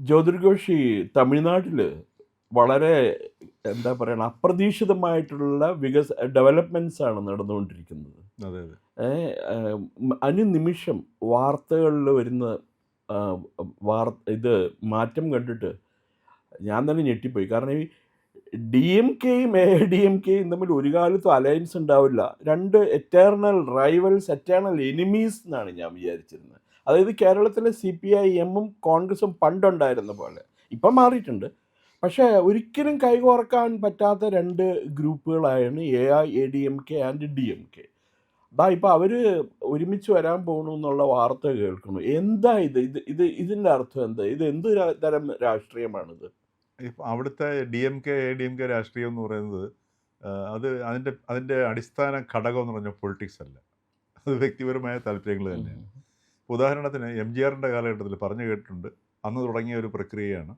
ജ്യോതിർഘോഷി തമിഴ്നാട്ടിൽ വളരെ എന്താ പറയുക അപ്രതീക്ഷിതമായിട്ടുള്ള ഡെവലപ്മെൻറ്റ്സ് ആണ് നടന്നുകൊണ്ടിരിക്കുന്നത്. അതെ അതെ അനുനിമിഷം വാർത്തകളിൽ വരുന്ന ആ, ഇത് മാറ്റം കണ്ടിട്ട് ഞാൻ തന്നെ ഞെട്ടിപ്പോയി. കാരണം ഈ ഡി എം കെയും എ ഡി എം കെയും തമ്മിൽ ഒരു കാലത്തും അലയൻസ് ഉണ്ടാവില്ല. രണ്ട് എറ്റേർണൽ റൈവൽസ്, എറ്റേർണൽ എനിമീസ് എന്നാണ് ഞാൻ വിചാരിച്ചിരുന്നത്. അതായത് കേരളത്തിലെ CPI-എമ്മും കോൺഗ്രസും പണ്ടുണ്ടായിരുന്ന പോലെ. ഇപ്പം മാറിയിട്ടുണ്ട്. പക്ഷേ ഒരിക്കലും കൈകോർക്കാൻ പറ്റാത്ത രണ്ട് ഗ്രൂപ്പുകളായാണ് AIADMK ആൻഡ് DMK. ഇപ്പോൾ അവർ ഒരുമിച്ച് വരാൻ പോകണു എന്നുള്ള വാർത്ത കേൾക്കുന്നു. എന്താ ഇതിൻ്റെ അർത്ഥം എന്താ? ഇത് എന്ത് തരം രാഷ്ട്രീയമാണിത്? ഇപ്പം അവിടുത്തെ DMK ADMK രാഷ്ട്രീയം എന്ന് പറയുന്നത് അത് അതിൻ്റെ അടിസ്ഥാന ഘടകം എന്ന് പറഞ്ഞാൽ പൊളിറ്റിക്സ് അല്ല, അത് വ്യക്തിപരമായ താല്പര്യങ്ങൾ തന്നെയാണ്. ഉദാഹരണത്തിന് MGRൻ്റെ കാലഘട്ടത്തിൽ പറഞ്ഞു കേട്ടിട്ടുണ്ട്, അന്ന് തുടങ്ങിയ ഒരു പ്രക്രിയയാണ്.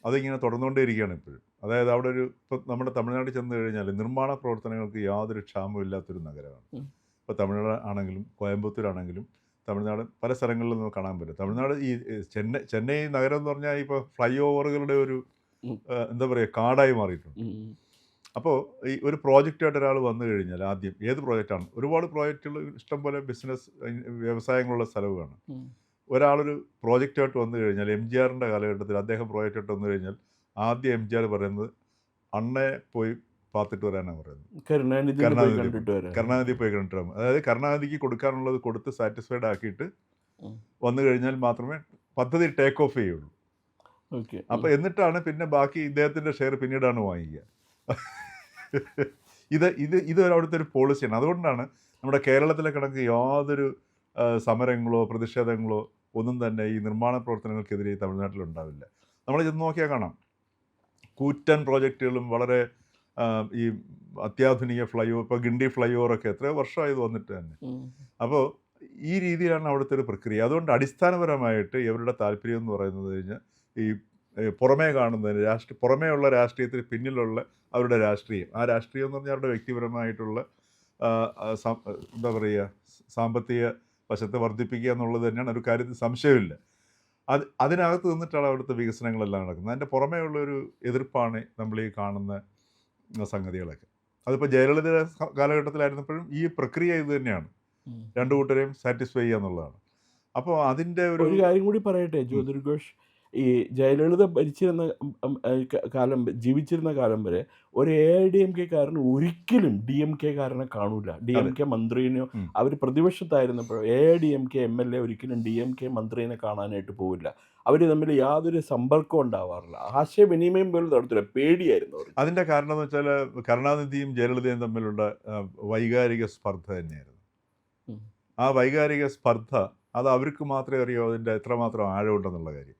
അതിങ്ങനെ തുടർന്നുകൊണ്ടേയിരിക്കുകയാണ് ഇപ്പോഴും. അതായത് അവിടെ ഇപ്പം നമ്മുടെ തമിഴ്നാട്ടിൽ ചെന്ന് കഴിഞ്ഞാൽ നിർമ്മാണ പ്രവർത്തനങ്ങൾക്ക് യാതൊരു ക്ഷാമമില്ലാത്തൊരു നഗരമാണ്. ഇപ്പോൾ തമിഴ്നാട് ആണെങ്കിലും കോയമ്പത്തൂരാണെങ്കിലും തമിഴ്നാട് പല സ്ഥലങ്ങളിലും നമുക്ക് കാണാൻ പറ്റും. തമിഴ്നാട് ഈ ചെന്നൈ നഗരം എന്ന് പറഞ്ഞാൽ ഇപ്പോൾ ഫ്ലൈ ഓവറുകളുടെ ഒരു എന്താ പറയുക കാടായി മാറിയിട്ടുണ്ട്. അപ്പോൾ ഈ ഒരു പ്രോജക്റ്റായിട്ട് ഒരാൾ വന്നു കഴിഞ്ഞാൽ ആദ്യം ഏത് പ്രോജക്റ്റാണ്, ഒരുപാട് പ്രോജക്റ്റുകൾ ഇഷ്ടംപോലെ ബിസിനസ് വ്യവസായങ്ങളുള്ള സ്ഥലവുമാണ്. ഒരാളൊരു പ്രോജക്റ്റായിട്ട് വന്നു കഴിഞ്ഞാൽ MGRൻ്റെ കാലഘട്ടത്തിൽ അദ്ദേഹം പ്രോജക്റ്റായിട്ട് വന്നു കഴിഞ്ഞാൽ ആദ്യം MGR പറയുന്നത് അണ്ണയെ പോയി പാത്തിട്ട് വരാനാണ് പറയുന്നത്. കരുണാനിധി പോയി കണ്ടിട്ട് വരാം. അതായത് കരുണാനിധിക്ക് കൊടുക്കാനുള്ളത് കൊടുത്ത് സാറ്റിസ്ഫൈഡ് ആക്കിയിട്ട് വന്നു കഴിഞ്ഞാൽ മാത്രമേ പദ്ധതി ടേക്ക് ഓഫ് ചെയ്യുള്ളൂ. അപ്പോൾ എന്നിട്ടാണ് പിന്നെ ബാക്കി ഇദ്ദേഹത്തിൻ്റെ ഷെയർ പിന്നീടാണ് വാങ്ങിക്കുക. ഇത് അവിടുത്തെ ഒരു പോളിസിയാണ്. അതുകൊണ്ടാണ് നമ്മുടെ കേരളത്തിലെ കണക്ക് യാതൊരു സമരങ്ങളോ പ്രതിഷേധങ്ങളോ ഒന്നും തന്നെ ഈ നിർമ്മാണ പ്രവർത്തനങ്ങൾക്കെതിരെ തമിഴ്നാട്ടിലുണ്ടാവില്ല. നമ്മൾ ചെന്ന് നോക്കിയാൽ കാണാം, കൂറ്റൻ പ്രോജക്റ്റുകളും വളരെ ഈ അത്യാധുനിക ഇപ്പോൾ ഗിണ്ടി ഫ്ലൈ ഓവറൊക്കെ എത്രയോ വർഷമായത് വന്നിട്ട് തന്നെ. അപ്പോൾ ഈ രീതിയിലാണ് അവിടുത്തെ ഒരു പ്രക്രിയ. അതുകൊണ്ട് അടിസ്ഥാനപരമായിട്ട് ഇവരുടെ താല്പര്യം എന്ന് പറയുന്നത് കഴിഞ്ഞാൽ ഈ പുറമേ കാണുന്നതിന് പുറമേ ഉള്ള രാഷ്ട്രീയത്തിന് പിന്നിലുള്ള അവരുടെ രാഷ്ട്രീയം, ആ രാഷ്ട്രീയം എന്ന് പറഞ്ഞാൽ അവരുടെ വ്യക്തിപരമായിട്ടുള്ള എന്താ പറയുക സാമ്പത്തിക വശത്തെ വർദ്ധിപ്പിക്കുക എന്നുള്ളത് തന്നെയാണ്. ഒരു കാര്യത്തിൽ സംശയമില്ല. അതിനകത്ത് നിന്നിട്ടാണ് അവിടുത്തെ വികസനങ്ങളെല്ലാം നടക്കുന്നത്. അതിൻ്റെ പുറമേ ഉള്ളൊരു എതിർപ്പാണ് നമ്മൾ ഈ കാണുന്ന സംഗതികളൊക്കെ. അതിപ്പോൾ ജയലളിത കാലഘട്ടത്തിലായിരുന്നപ്പോഴും ഈ പ്രക്രിയ ഇത് തന്നെയാണ്, രണ്ടു കൂട്ടരെയും സാറ്റിസ്ഫൈ ചെയ്യുക എന്നുള്ളതാണ്. അപ്പോൾ അതിൻ്റെ ഒരു കാര്യം കൂടി പറയട്ടെ ജ്യോതിർഘോഷ്, ഈ ജയലളിത ജീവിച്ചിരുന്ന കാലം വരെ ഒരു AIDMK കാരന് ഒരിക്കലും DMK കാരനെ കാണൂല. DMK മന്ത്രിനെയോ, അവർ പ്രതിപക്ഷത്തായിരുന്നപ്പോഴോ AIDMK MLA ഒരിക്കലും DMK മന്ത്രിനെ കാണാനായിട്ട് പോവില്ല. അവർ തമ്മിൽ യാതൊരു സമ്പർക്കവും ഉണ്ടാവാറില്ല, ആശയവിനിമയം പോലും നടത്തില്ല, പേടിയായിരുന്നു അവർ. അതിൻ്റെ കാരണം എന്ന് വെച്ചാൽ കരുണാനിധിയും ജയലളിതയും തമ്മിലുള്ള വൈകാരിക സ്പർദ്ധ തന്നെയായിരുന്നു. ആ വൈകാരിക സ്പർദ്ധ അത് അവർക്ക് മാത്രമേ അറിയൂ അതിൻ്റെ എത്രമാത്രം ആഴമുണ്ടെന്നുള്ള കാര്യം.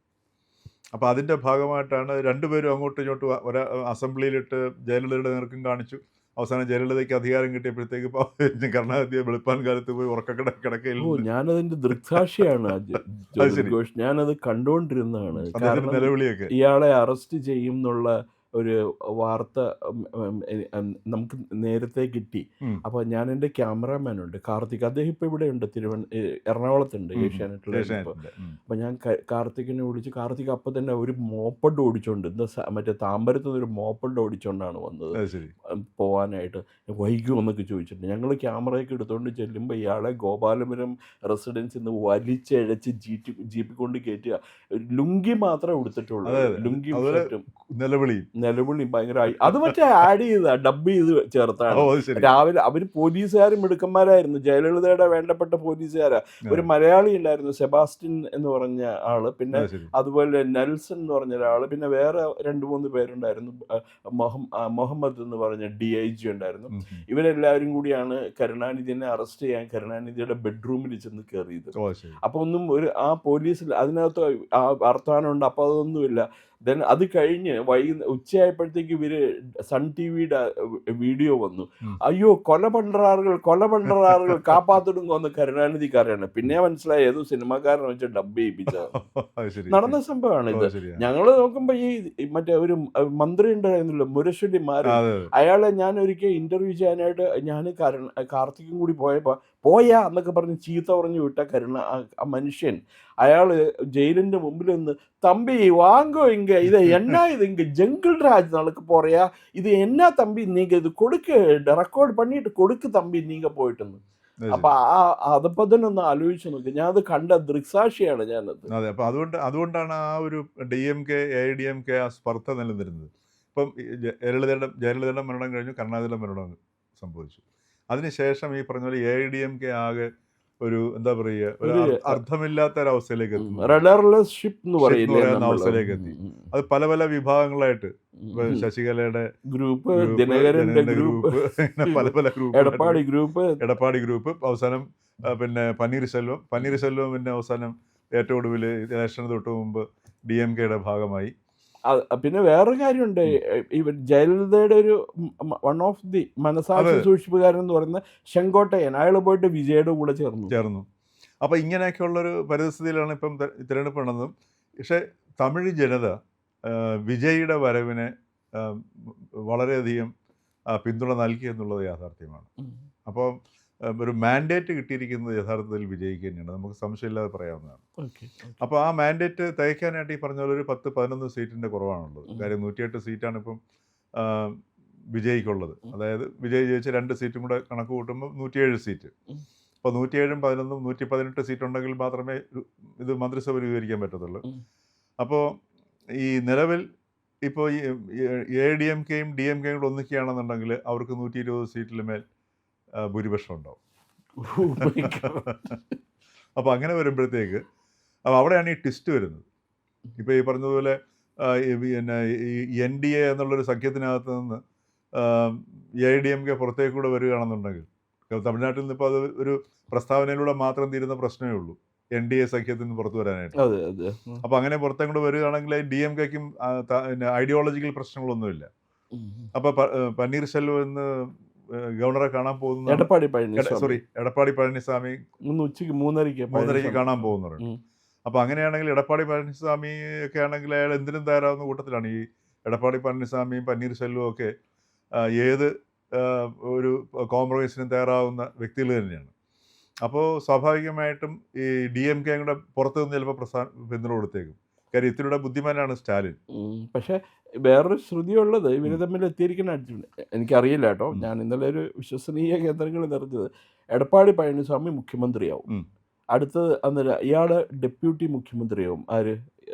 അപ്പോൾ അതിൻ്റെ ഭാഗമായിട്ടാണ് രണ്ടുപേരും അങ്ങോട്ടും ഇങ്ങോട്ടും അസംബ്ലിയിലിട്ട് ജയലളിതയുടെ നേർക്കും കാണിച്ചു. അവസാനം ജയലളിതയ്ക്ക് അധികാരം കിട്ടിയപ്പോഴത്തേക്ക് കരുണാനിധിയെ വെളുപ്പാൻ കാലത്ത് പോയി ഉറക്കക്കിടക്കയിൽ ഞാനതിൻ്റെ ദൃക്സാക്ഷിയാണ്. ഞാനത് കണ്ടുകൊണ്ടിരുന്നതാണ്. നിലവിളിയൊക്കെ ഇയാളെ അറസ്റ്റ് ചെയ്യും എന്നുള്ള ഒരു വാർത്ത നമുക്ക് നേരത്തെ കിട്ടി. അപ്പോൾ ഞാൻ എൻ്റെ ക്യാമറാമാനുണ്ട് കാർത്തിക്, അദ്ദേഹം ഇപ്പോൾ ഇവിടെ ഉണ്ട്, എറണാകുളത്തുണ്ട് ഏഷ്യാനെറ്റിൽ. അപ്പോൾ ഞാൻ കാർത്തികിനെ വിളിച്ച്, കാർത്തിക് അപ്പോൾ തന്നെ ഒരു മോപ്പഡ് ഓടിച്ചോണ്ട്, മറ്റേ താമ്പരത്ത് ഒരു മോപ്പഡ് ഓടിച്ചോണ്ടാണ് വന്നത് പോകാനായിട്ട്. വൈകുമെന്നൊക്കെ ചോദിച്ചിട്ടുണ്ട്. ഞങ്ങൾ ക്യാമറയൊക്കെ എടുത്തുകൊണ്ട് ചെല്ലുമ്പോൾ ഇയാളെ ഗോപാലപുരം റെസിഡൻസിൽ നിന്ന് വലിച്ചഴച്ച് ജീപ്പിൽ കൊണ്ട് കയറ്റുക. ലുങ്കി മാത്രമേ എടുത്തിട്ടുള്ളൂ, ലുങ്കി നിലവിളി ഭയങ്കരമായി. അത് മറ്റേ ആഡ് ചെയ്ത ഡബ് ചെയ്ത് ചേർത്താണ്. രാവിലെ അവർ പോലീസുകാരും മിടുക്കന്മാരായിരുന്നു, ജയലളിതയുടെ വേണ്ടപ്പെട്ട പോലീസുകാരാ. ഒരു മലയാളി ഉണ്ടായിരുന്നു, സെബാസ്റ്റ്യൻ എന്ന് പറഞ്ഞ ആള്, പിന്നെ അതുപോലെ നെൽസൺ എന്ന് പറഞ്ഞ ഒരാള്, പിന്നെ വേറെ 2-3 പേരുണ്ടായിരുന്നു, മുഹമ്മദ് എന്ന് പറഞ്ഞ DIG ഉണ്ടായിരുന്നു. ഇവരെല്ലാവരും കൂടിയാണ് കരുണാനിധിനെ അറസ്റ്റ് ചെയ്യാൻ കരുണാനിധിയുടെ ബെഡ്റൂമിൽ ചെന്ന് കയറിയത്. അപ്പോൾ ഒന്നും ആ പോലീസിൽ അതിനകത്ത് വർത്തമാനമുണ്ട്, അപ്പോൾ അതൊന്നുമില്ല. ദെൻ അത് കഴിഞ്ഞ് ഉച്ചയായപ്പോഴത്തേക്ക് ഇവര് സൺ TV-യുടെ വീഡിയോ വന്നു. അയ്യോ കൊല പണ്ടറാറുകൾ കാപ്പാത്തിടുന്നു എന്ന് കരുണാനിധിക്കാരാണ്. പിന്നെ മനസ്സിലായി ഏതോ സിനിമാക്കാരനെ വെച്ച് ഡബ് ചെയ്യിപ്പിച്ചത്. നടന്ന സംഭവമാണ് ഇത്. ഞങ്ങള് നോക്കുമ്പോ ഈ മറ്റേ ഒരു മന്ത്രി ഉണ്ടായിരുന്നല്ലോ, മുരശ്ശേരി മാരൻ, അയാളെ ഞാൻ ഒരിക്കൽ ഇന്റർവ്യൂ ചെയ്യാനായിട്ട് ഞാൻ കാർത്തിക്കും കൂടി പോയപ്പോൾ പോയാ എന്നൊക്കെ പറഞ്ഞ് ചീത്ത പറഞ്ഞു വിട്ട ആ മനുഷ്യൻ അയാൾ ജയിലിൻ്റെ മുമ്പിൽ നിന്ന് തമ്പി വാങ്ങോ ഇങ്ക ഇത് എന്നാ ഇത് ഇങ്ക ജംഗിൾ രാജ് നടക്ക് പോറിയാ ഇത് എന്നാ തമ്പി നീങ്ക ഇത് കൊടുക്ക് റെക്കോർഡ് பண்ணிட்டு കൊടുക്ക് തമ്പി നീങ്ക പോയിട്ടെന്ന്. അപ്പൊ അതപ്പോ തന്നെ ഒന്ന് ആലോചിച്ച് നോക്കി, ഞാൻ അത് കണ്ട ദൃക്സാക്ഷിയാണ് ഞാനത്. അതെ, അപ്പൊ അതുകൊണ്ടാണ് ആ ഒരു DMK AIDMK ആ സ്പർദ്ധ നിലനിരുന്നത്. ഇപ്പം ജയലളിതയുടെ മരണം കഴിഞ്ഞു, കരുണാനിധിയുടെ മരണം സംഭവിച്ചു. അതിനുശേഷം ഈ പറഞ്ഞ പോലെ AIDMK ആകെ ഒരു എന്താ പറയുക, ഒരു അർത്ഥമില്ലാത്ത ഒരവസ്ഥയിലേക്ക് എത്തുന്നു. റഡർലെസ്ഷിപ്പ് എന്ന് പറയുന്ന അവസ്ഥയിലേക്ക് എത്തി. അത് പല പല വിഭാഗങ്ങളായിട്ട്, ശശികലയുടെ ഗ്രൂപ്പ്, ദിനകരന്റെ ഗ്രൂപ്പ്, പല പല ഗ്രൂപ്പ്, എടപ്പാടി ഗ്രൂപ്പ്, അവസാനം പിന്നെ പന്നീർശെൽവം പിന്നെ അവസാനം ഏറ്റവും ഒടുവിൽ ഇലക്ഷന് തൊട്ട് മുമ്പ് DMKയുടെ ഭാഗമായി. പിന്നെ വേറൊരു കാര്യമുണ്ട്, ഇവർ ജയലളിതയുടെ ഒരു വൺ ഓഫ് ദി മനസാക്ഷി സൂക്ഷിപ്പുകാരൻ എന്ന് പറയുന്ന ചെങ്കോട്ടയൻ, അയാൾ പോയിട്ട് വിജയുടെ കൂടെ ചേർന്നു. അപ്പോൾ ഇങ്ങനെയൊക്കെയുള്ളൊരു പരിസ്ഥിതിയിലാണ് ഇപ്പം തിരഞ്ഞെടുപ്പ് നടന്നതും. പക്ഷേ തമിഴ് ജനത വിജയുടെ വരവിനെ വളരെയധികം പിന്തുണ നൽകി എന്നുള്ളത് യാഥാർത്ഥ്യമാണ്. അപ്പോൾ ഒരു മാൻഡേറ്റ് കിട്ടിയിരിക്കുന്നത് യഥാർത്ഥത്തിൽ വിജയിക്ക് തന്നെയാണ്, നമുക്ക് സംശയമില്ലാതെ പറയാവുന്നതാണ്. അപ്പോൾ ആ മാൻഡേറ്റ് തികയ്ക്കാനായിട്ട് ഈ പറഞ്ഞ പോലെ ഒരു 10-11 സീറ്റിൻ്റെ കുറവാണുള്ളത്. കാര്യം 108 സീറ്റാണ് ഇപ്പം വിജയിക്കുള്ളത്. അതായത് വിജയ് ജയിച്ച 2 സീറ്റും കൂടെ കണക്ക് കൂട്ടുമ്പോൾ 107 സീറ്റ്. അപ്പോൾ 107ഉം 11ഉം 118 സീറ്റ് ഉണ്ടെങ്കിൽ മാത്രമേ ഇത് മന്ത്രിസഭ രൂപീകരിക്കാൻ പറ്റത്തുള്ളൂ. അപ്പോൾ ഈ നിലവിൽ ഇപ്പോൾ ഈ AIDMKയും DMKയും കൂടെ ഒന്നിക്കുകയാണെന്നുണ്ടെങ്കിൽ അവർക്ക് 120 സീറ്റിൽ മേൽ ഭൂരിപക്ഷം ഉണ്ടാവും. അപ്പോൾ അങ്ങനെ വരുമ്പോഴത്തേക്ക് അവിടെയാണ് ഈ ട്വിസ്റ്റ് വരുന്നത്. ഇപ്പോൾ ഈ പറഞ്ഞതുപോലെ പിന്നെ ഈ NDA എന്നുള്ളൊരു സഖ്യത്തിനകത്ത് നിന്ന് AIDMK പുറത്തേക്ക് കൂടെ വരികയാണെന്നുണ്ടെങ്കിൽ, തമിഴ്നാട്ടിൽ നിന്ന് ഇപ്പോൾ അത് ഒരു പ്രസ്താവനയിലൂടെ മാത്രം തീരുന്ന പ്രശ്നമേ ഉള്ളൂ, NDA സഖ്യത്തിൽ നിന്ന് പുറത്തു വരാനായിട്ട്. അപ്പോൾ അങ്ങനെ പുറത്തേക്ക് കൂടെ വരികയാണെങ്കിൽ DMKയ്ക്കും ഐഡിയോളജിക്കൽ പ്രശ്നങ്ങളൊന്നുമില്ല. അപ്പോൾ പന്നീർശെൽവം എന്ന് ഗവർണറെ കാണാൻ പോകുന്ന എടപ്പാടി പഴനിസ്വാമി ഉച്ചയ്ക്ക് 3:30 കാണാൻ പോകുന്നവരുണ്ട്. അപ്പോൾ അങ്ങനെയാണെങ്കിൽ എടപ്പാടി പഴനിസ്വാമി ഒക്കെ ആണെങ്കിൽ അയാൾ എന്തിനും തയ്യാറാവുന്ന കൂട്ടത്തിലാണ്. ഈ എടപ്പാടി പഴനിസ്വാമിയും പന്നീർശെൽവവും ഒക്കെ ഏത് ഒരു കോംപ്രമൈസിനും തയ്യാറാവുന്ന വ്യക്തികൾ തന്നെയാണ്. അപ്പോൾ സ്വാഭാവികമായിട്ടും ഈ DMK കൂടെ പുറത്തു നിന്ന് ചിലപ്പോൾ പിന്തുണ കൊടുത്തേക്കും. കാര്യം ഇത്തിരിയുടെ ബുദ്ധിമാനാണ് സ്റ്റാലിൻ. പക്ഷേ വേറൊരു ശ്രുതിയുള്ളത്, ഇവർ തമ്മിൽ എത്തിയിരിക്കുന്ന എനിക്കറിയില്ല കേട്ടോ, ഞാൻ ഇന്നലെ ഒരു വിശ്വസനീയ കേന്ദ്രങ്ങളിൽ നിറഞ്ഞത് എടപ്പാടി പഴനിസ്വാമി മുഖ്യമന്ത്രിയാവും, അടുത്തത് അന്നേരം ഇയാൾ ഡെപ്യൂട്ടി മുഖ്യമന്ത്രിയാവും, ആര്,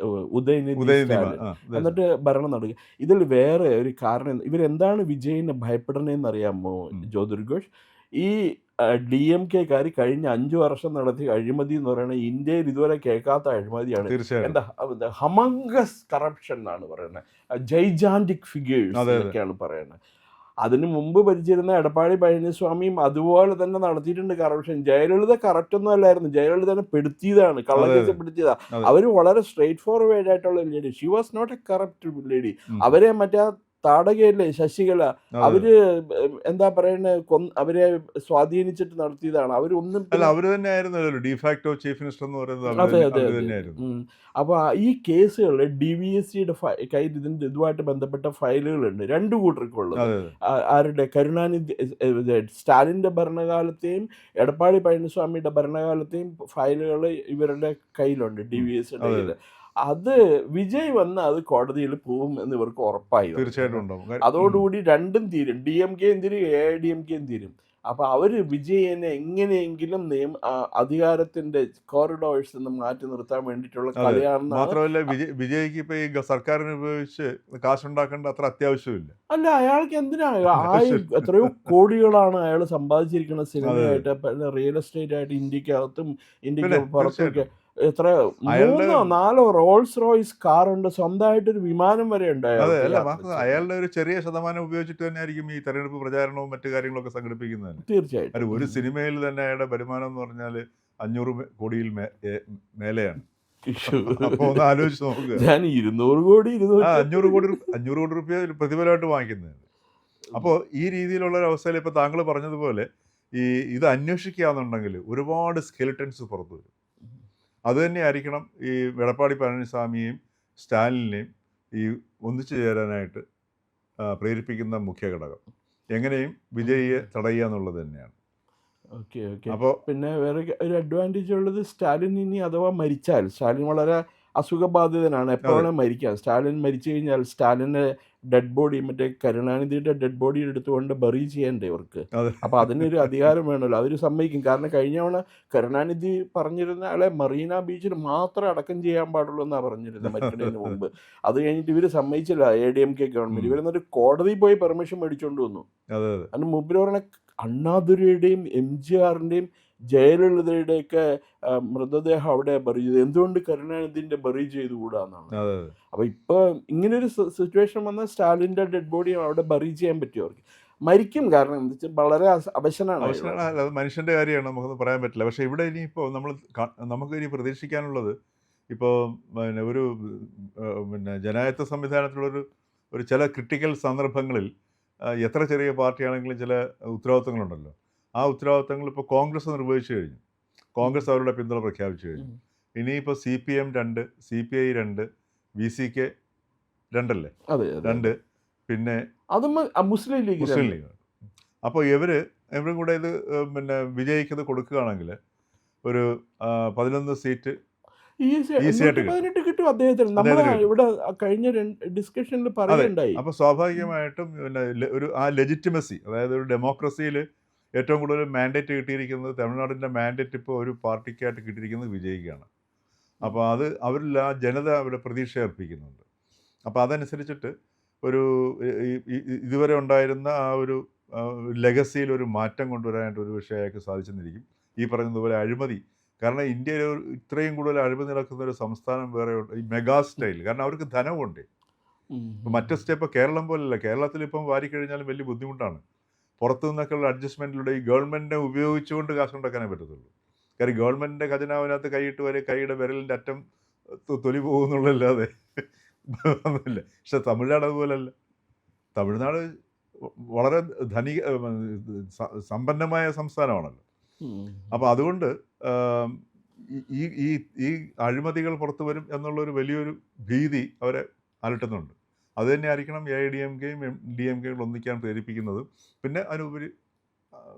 ഉദയനിധി സ്റ്റാലിൻ, എന്നിട്ട് ഭരണം നടക്കുക. ഇതിൽ വേറെ ഒരു കാരണം, ഇവരെന്താണ് വിജയിനെ ഭയപ്പെടണേന്ന് അറിയാമോ ജ്യോതിർഘോഷ്? ഈ DMKക്കാർ കഴിഞ്ഞ 5 വർഷം നടത്തിയ അഴിമതി എന്ന് പറയുന്നത് ഇന്ത്യയിൽ ഇതുവരെ കേൾക്കാത്ത അഴിമതിയാണ്. എന്താ ഹമംഗസ് കറപ്ഷൻ എന്നാണ് പറയുന്നത്, ജൈജാന്റിക് ഫിഗേഴ്സ് എന്നൊക്കെയാണ് പറയുന്നത്. അതിന് മുമ്പ് ഭരിച്ചിരുന്ന എടപ്പാടി പഴനിസ്വാമിയും അതുപോലെ തന്നെ നടത്തിയിട്ടുണ്ട് കറപ്ഷൻ. ജയലളിത കറക്റ്റ് ഒന്നും അല്ലായിരുന്നു, ജയലളിതനെ പെടുത്തിയതാണ്, കള്ളക്കേസ് പെടുത്തിയതാ. അവർ വളരെ സ്ട്രേറ്റ് ഫോർവേഡ് ആയിട്ടുള്ള lady, she was not a corrupt lady. അവരെ മറ്റേ താടകയല്ലേ ശശികല, അവര് എന്താ പറയുന്നത്, അവരെ സ്വാധീനിച്ചിട്ട് നടത്തിയതാണ്. അവരൊന്നും അവര് തന്നെയായിരുന്നു ഡിഫാക്ടോ ചീഫ് മിനിസ്റ്റർ എന്ന് പറയുന്നത്. അപ്പോൾ ഈ കേസുകൾ DVSCയുടെ കയ്യിൽ ഇതുമായിട്ട് ബന്ധപ്പെട്ട ഫയലുകളുണ്ട്, 2 കൂട്ടർക്കുള്ളത്. ആരുടെ, കരുണാനിധി സ്റ്റാലിൻ്റെ ഭരണകാലത്തെയും എടപ്പാടി പഴനിസ്വാമിയുടെ ഭരണകാലത്തെയും ഫയലുകൾ ഇവരുടെ കയ്യിലുണ്ട്, DVSCയുടെ കയ്യിൽ. അത് വിജയ് വന്ന് അത് കോടതിയിൽ പോകും എന്ന് ഇവർക്ക് ഉറപ്പായി. തീർച്ചയായിട്ടും ഉണ്ടാവും. അതോടുകൂടി രണ്ടും തീരും, DMKയും തീരും, AIDMKയും തീരും. അപ്പോൾ അവർ വിജയനെ എങ്ങനെയെങ്കിലും അധികാരത്തിന്റെ കോറിഡോഴ്സ് നിന്ന് മാറ്റി നിർത്താൻ വേണ്ടിയിട്ടുള്ള കളിയാണെന്ന്. മാത്രമല്ല വിജയ്ക്ക് ഇപ്പൊ ഈ സർക്കാരിന് ഉപയോഗിച്ച് കാശുണ്ടാക്കേണ്ട അത്ര അത്യാവശ്യമില്ല. അല്ല, അയാൾക്ക് എന്തിനാ എത്രയോ കോടികളാണ് അയാൾ സമ്പാദിച്ചിരിക്കുന്നത് സിനിമയായിട്ട്, റിയൽ എസ്റ്റേറ്റ് ആയിട്ട്, ഇന്ത്യക്കകത്തും ഇന്ത്യക്ക് പുറത്തൊക്കെ. എത്ര 3-4 റോൾസ് റോയ്സ് കാറുണ്ട്, സ്വന്തമായിട്ടൊരു വിമാനം വരെ ഉണ്ട്. അയാളുടെ ഒരു ചെറിയ ശതമാനം ഉപയോഗിച്ചിട്ട് തന്നെ ആയിരിക്കും ഈ തെരഞ്ഞെടുപ്പ് പ്രചാരണവും മറ്റു കാര്യങ്ങളൊക്കെ സംഘടിപ്പിക്കുന്നത്. തീർച്ചയായിട്ടും ഒരു സിനിമയിൽ തന്നെ അയാളുടെ വരുമാനം എന്ന് പറഞ്ഞാൽ 500 കോടിയിൽ മേലെയാണ്. അപ്പോൾ ഒന്ന് ആലോചിച്ച് നോക്കുക, 200 കോടി 500 കോടി രൂപ പ്രതിഫലമായിട്ട് വാങ്ങിക്കുന്നത്. അപ്പോൾ ഈ രീതിയിലുള്ള ഒരു അവസ്ഥയിൽ ഇപ്പോൾ താങ്കൾ പറഞ്ഞതുപോലെ ഇത് അന്വേഷിക്കുകയാണെന്നുണ്ടെങ്കിൽ ഒരുപാട് സ്കെലിറ്റൻസ് പുറത്തു വരും. അതുതന്നെയായിരിക്കണം ഈ എടപ്പാടി പഴനിസ്വാമിയെയും സ്റ്റാലിനെയും ഈ ഒന്നിച്ചു ചേരാനായിട്ട് പ്രേരിപ്പിക്കുന്ന മുഖ്യ ഘടകം. എങ്ങനെയും വിജയിയെ തടയുക എന്നുള്ളത് തന്നെയാണ്. Okay okay. അപ്പോൾ പിന്നെ വേറെ ഒരു അഡ്വാൻറ്റേജ് ഉള്ളത് സ്റ്റാലിൻ ഇനി അഥവാ മരിച്ചാൽ, സ്റ്റാലിൻ വളരെ അസുഖബാധിതനാണ്, എപ്പോൾ അതെ വേണേൽ മരിക്കാം. സ്റ്റാലിൻ മരിച്ചു കഴിഞ്ഞാൽ സ്റ്റാലിൻ്റെ ഡെഡ് ബോഡി മറ്റേ കരുണാനിധിയുടെ ഡെഡ് ബോഡി എടുത്തുകൊണ്ട് ബറി ചെയ്യണ്ടേ അവർക്ക്. അതെ അപ്പോൾ അതിനൊരു അധികാരം വേണമല്ലോ, അവർ സമ്മതിക്കും. കാരണം കഴിഞ്ഞ തവണ കരുണാനിധി പറഞ്ഞിരുന്ന ആളെ മറീന ബീച്ചിൽ മാത്രമേ അടക്കം ചെയ്യാൻ പാടുള്ളൂ എന്നാണ് പറഞ്ഞിരുന്നത് മരിക്കുന്നതിന് മുമ്പ്. അത് കഴിഞ്ഞിട്ട് ഇവർ സമ്മതിച്ചില്ല, ADMK ഗവൺമെൻറ്. ഇവരെന്നൊരു കോടതി പോയി പെർമിഷൻ മേടിച്ചുകൊണ്ട് വന്നു. അതെ അതെ അതിന് മുമ്പിൽ പറഞ്ഞ അണ്ണാദുരയുടെയും MGRൻ്റെയും ജയലളിതയുടെയൊക്കെ മൃതദേഹം അവിടെ ബറി ചെയ്തു. എന്തുകൊണ്ട് കരുണാനിധിൻ്റെ ബറി ചെയ്തുകൂടാന്നാണ്. അതെ അപ്പോൾ ഇപ്പോൾ ഇങ്ങനൊരു സിറ്റുവേഷൻ വന്നാൽ സ്റ്റാലിൻ്റെ ഡെഡ് ബോഡി അവിടെ ബറി ചെയ്യാൻ പറ്റും അവർക്ക്. മരിക്കും, കാരണം എന്താ വെച്ചാൽ വളരെ അവശനാണ് അയാൾ. അവസാനം അല്ല, അത് മനുഷ്യൻ്റെ കാര്യമാണ്, നമുക്കൊന്നും പറയാൻ പറ്റില്ല. പക്ഷേ ഇവിടെ ഇനിയിപ്പോൾ നമുക്ക് ഇനി പ്രതീക്ഷിക്കാനുള്ളത് ഇപ്പോൾ പിന്നെ ഒരു പിന്നെ ജനായത്ത സംവിധാനത്തിലുള്ളൊരു ചില ക്രിട്ടിക്കൽ സന്ദർഭങ്ങളിൽ എത്ര ചെറിയ പാർട്ടിയാണെങ്കിലും ചില ഉത്തരവാദിത്തങ്ങളുണ്ടല്ലോ. ആ ഉത്തരവാദിത്തങ്ങൾ ഇപ്പോൾ കോൺഗ്രസ് നിർവഹിച്ചു കഴിഞ്ഞു. കോൺഗ്രസ് അവരുടെ പിന്തുണ പ്രഖ്യാപിച്ചു കഴിഞ്ഞു. ഇനിയിപ്പോൾ CPM 2, CPI 2, VCK 2 അല്ലേ, അതെ അതെ 2, പിന്നെ അതും മുസ്ലിം ലീഗ്. മുസ്ലിം ലീഗ്. അപ്പോൾ ഇവരും കൂടെ ഇത് പിന്നെ വിജയിക്കത് കൊടുക്കുകയാണെങ്കിൽ ഒരു 11 സീറ്റ് ഈസി ആയിട്ട് കിട്ടും. 18 കിട്ടും അദ്ദേഹത്തിന്. നമ്മൾ അദ്ദേഹത്തിന് കിട്ടും. ഇവിടെ കഴിഞ്ഞ ഡിസ്കഷനിൽ അതെ. പറയുകയുണ്ടായി. അപ്പോൾ സ്വാഭാവികമായിട്ടും പിന്നെ ആ ലെജിറ്റിമസി, അതായത് ഒരു ഡെമോക്രസിയിൽ ഏറ്റവും കൂടുതൽ മാൻഡേറ്റ് കിട്ടിയിരിക്കുന്നത്, തമിഴ്നാടിൻ്റെ മാൻഡേറ്റ് ഇപ്പോൾ ഒരു പാർട്ടിക്കായിട്ട് കിട്ടിയിരിക്കുന്നത് വിജയിക്കുകയാണ്. അപ്പോൾ അത് അവരിൽ ആ ജനത അവിടെ പ്രതീക്ഷ അർപ്പിക്കുന്നുണ്ട്. അപ്പോൾ അതനുസരിച്ചിട്ട് ഒരു ഇതുവരെ ഉണ്ടായിരുന്ന ആ ഒരു ലെഗസിയിൽ ഒരു മാറ്റം കൊണ്ടുവരാനായിട്ട് ഒരു പക്ഷേ അയാൾക്ക് സാധിച്ചെന്നിരിക്കും. ഈ പറഞ്ഞതുപോലെ അഴിമതി, കാരണം ഇന്ത്യയിൽ ഇത്രയും കൂടുതൽ അഴിമതി നടക്കുന്ന ഒരു സംസ്ഥാനം വേറെ ഉണ്ട്, ഈ മെഗാ സ്റ്റൈൽ. കാരണം അവർക്ക് ധനമുണ്ട്. ഇപ്പോൾ മറ്റ് സ്റ്റെപ്പ് കേരളം പോലല്ല. കേരളത്തിൽ ഇപ്പം വാരിക്കഴിഞ്ഞാലും വലിയ ബുദ്ധിമുട്ടാണ്. പുറത്തു നിന്നൊക്കെയുള്ള അഡ്ജസ്റ്റ്മെൻറ്റിലൂടെ ഈ ഗവൺമെൻറ്റിനെ ഉപയോഗിച്ചുകൊണ്ട് കാശുണ്ടാക്കാനേ പറ്റത്തുള്ളൂ. കാര്യം ഗവൺമെൻറ്റിൻ്റെ ഖജനാവിനകത്ത് കൈയിട്ട് വരെ കൈയുടെ വിരലിൻ്റെ അറ്റം തൊലി പോകുന്നുള്ളല്ലാതെ ഒന്നുമില്ല. പക്ഷെ തമിഴ്നാട് അതുപോലല്ല. തമിഴ്നാട് വളരെ സമ്പന്നമായ സംസ്ഥാനമാണല്ലോ. അപ്പോൾ അതുകൊണ്ട് ഈ ഈ ഈ അഴിമതികൾ പുറത്തു വരും എന്നുള്ളൊരു വലിയൊരു ഭീതി അവരെ അലട്ടുന്നുണ്ട്. അതുതന്നെ ആയിരിക്കണം AIDMKയും DMKയും ഒന്നിക്കാൻ പ്രേരിപ്പിക്കുന്നത്. പിന്നെ അതിനുപരി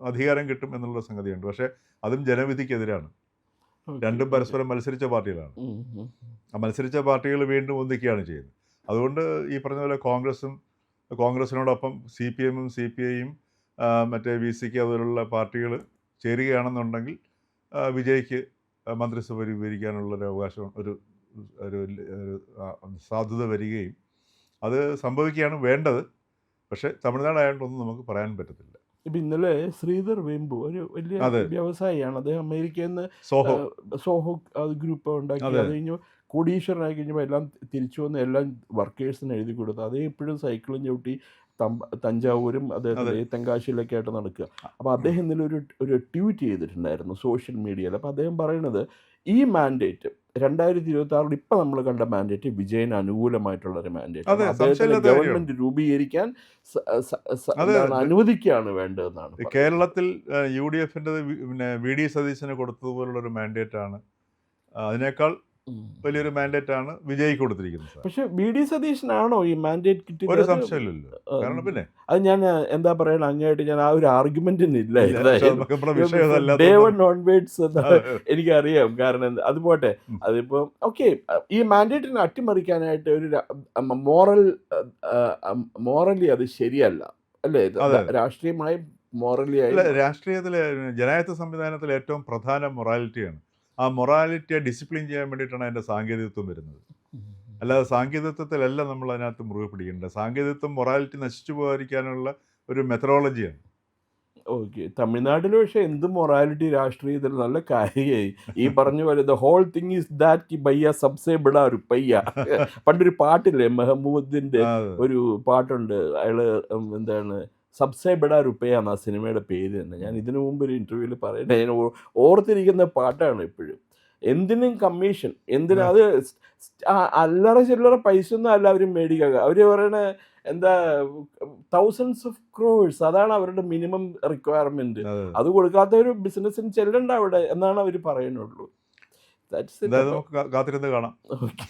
അധികാരം കിട്ടും എന്നുള്ള സംഗതിയുണ്ട്. പക്ഷേ അതും ജനവിധിക്കെതിരാണ്. രണ്ടും പരസ്പരം മത്സരിച്ച പാർട്ടികളാണ്. ആ മത്സരിച്ച പാർട്ടികൾ വീണ്ടും ഒന്നിക്കുകയാണ് ചെയ്യുന്നത്. അതുകൊണ്ട് ഈ പറഞ്ഞ പോലെ കോൺഗ്രസിനോടൊപ്പം CPMും CPIയും മറ്റേ VCK അതുപോലുള്ള പാർട്ടികൾ ചേരുകയാണെന്നുണ്ടെങ്കിൽ വിജയ്ക്ക് മന്ത്രിസഭ രൂപീകരിക്കാനുള്ളൊരു അവകാശം, ഒരു സാധ്യത വരികയും അത് സംഭവിക്കുകയാണ് വേണ്ടത്. പക്ഷേ തമിഴ്നാടായതുകൊണ്ടൊന്നും നമുക്ക് പറയാൻ പറ്റത്തില്ല. ഇപ്പം ഇന്നലെ ശ്രീധർ വെമ്പു ഒരു വലിയ വ്യവസായിയാണ്. അദ്ദേഹം അമേരിക്കയിൽ നിന്ന് സോഹോ ഗ്രൂപ്പ് ഉണ്ടാക്കി. അത് കഴിഞ്ഞ് കോടീശ്വരനായി കഴിഞ്ഞപ്പോൾ എല്ലാം തിരിച്ചു വന്ന് എല്ലാം വർക്കേഴ്സിന് എഴുതി കൊടുത്തു. അതേ ഇപ്പോഴും സൈക്കിളും ചവിട്ടി തഞ്ചാവൂരും അദ്ദേഹത്തിൻ്റെ തെങ്കാശിയിലൊക്കെ ആയിട്ട് നടക്കുക. അപ്പോൾ അദ്ദേഹം ഇന്നലെ ഒരു ട്വീറ്റ് ചെയ്തിട്ടുണ്ടായിരുന്നു സോഷ്യൽ മീഡിയയിൽ. അപ്പോൾ അദ്ദേഹം പറയുന്നത് ഈ മാൻഡേറ്റ് 2026 ഇപ്പം നമ്മൾ കണ്ട മാൻഡേറ്റ് വിജയന് അനുകൂലമായിട്ടുള്ളൊരു മാൻഡേറ്റ്. അദ്ദേഹത്തിന് ഗവൺമെൻറ് രൂപീകരിക്കാൻ അനുവദിക്കുകയാണ് വേണ്ടതെന്നാണ്. കേരളത്തിൽ UDFൻ്റെ പിന്നെ VD സതീശന് കൊടുത്തതുപോലുള്ളൊരു മാൻഡേറ്റാണ്. അതിനേക്കാൾ വലിയൊരു മാൻഡേറ്റാണ് വിജയ്ക്ക് കൊടുത്തിരിക്കുന്നത്. പക്ഷെ VD സതീശനാണോ ഈ മാൻഡേറ്റ് കിട്ടിയത്? ഒരു സംശയമില്ലല്ലോ. കാരണം പിന്നെ അത് ഞാൻ എന്താ പറയണ, അങ്ങായിട്ട് ഞാൻ ആ ഒരു ആർഗ്യുമെന്റിനില്ല. ഡേ വൺ ഓൺവേഡ്സ് എനിക്കറിയാം. കാരണം അത് പോട്ടെ, അതിപ്പോൾ ഓക്കെ, ഈ മാൻഡേറ്റിനെ അട്ടിമറിക്കാനായിട്ട് ഒരു മോറലി അത് ശരിയല്ല അല്ലേ? രാഷ്ട്രീയമായി മൊറാലി ആയി. രാഷ്ട്രീയത്തിൽ ജനായത്ത സംവിധാനത്തിൽ ഏറ്റവും പ്രധാന മൊറാലിറ്റിയാണ്. ആ മൊറാലിറ്റിയെ ഡിസിപ്ലിൻ ചെയ്യാൻ വേണ്ടിയിട്ടാണ് അതിൻ്റെ സാങ്കേതികത്വം വരുന്നത്. അല്ലാതെ സാങ്കേതികത്വത്തിലല്ല നമ്മൾ അതിനകത്ത് മുറുകെ പിടിക്കേണ്ടത്. സാങ്കേതികത്വം മൊറാലിറ്റി നശിച്ചു പോകാതിരിക്കാനുള്ള ഒരു മെത്തഡോളജിയാണ്. ഓക്കെ, തമിഴ്നാട്ടിൽ പക്ഷേ എന്ത് മൊറാലിറ്റി രാഷ്ട്രീയത്തിൽ നല്ല കാര്യമായി. ഈ പറഞ്ഞ പോലെ the whole thing is that ബയ്യ സബ്സേ ബിടാ റുപ്പയ്യ. പണ്ടൊരു പാട്ടില്ലേ, മെഹമ്മൂദിൻ്റെ ഒരു പാട്ടുണ്ട്. അയാൾ എന്താണ്, സബ്സേ ബിടാ റുപ്പയ്യ എന്ന സിനിമയുടെ പേര് തന്നെ. ഞാൻ ഇതിനു മുമ്പ് ഒരു ഇൻ്റർവ്യൂവിൽ പറയട്ടെ, ഞാൻ ഓർത്തിരിക്കുന്ന പാട്ടാണ് ഇപ്പോഴും. എന്തിനും കമ്മീഷൻ, എന്തിനും അത് അല്ലറ ചില്ലറ പൈസ ഒന്നും അല്ല അവർ മേടിക്കുക. അവർ പറയണ എന്താ, തൗസൻഡ്സ് ഓഫ് ക്രോഴ്സ്, അതാണ് അവരുടെ മിനിമം റിക്വയർമെൻറ്റ്. അത് കൊടുക്കാത്ത ഒരു ബിസിനസ്സിന് ചെല്ലണ്ട അവിടെ എന്നാണ് അവർ പറയുന്നുള്ളൂ. കാത്തിരുന്ന് കാണാം. ഓക്കെ.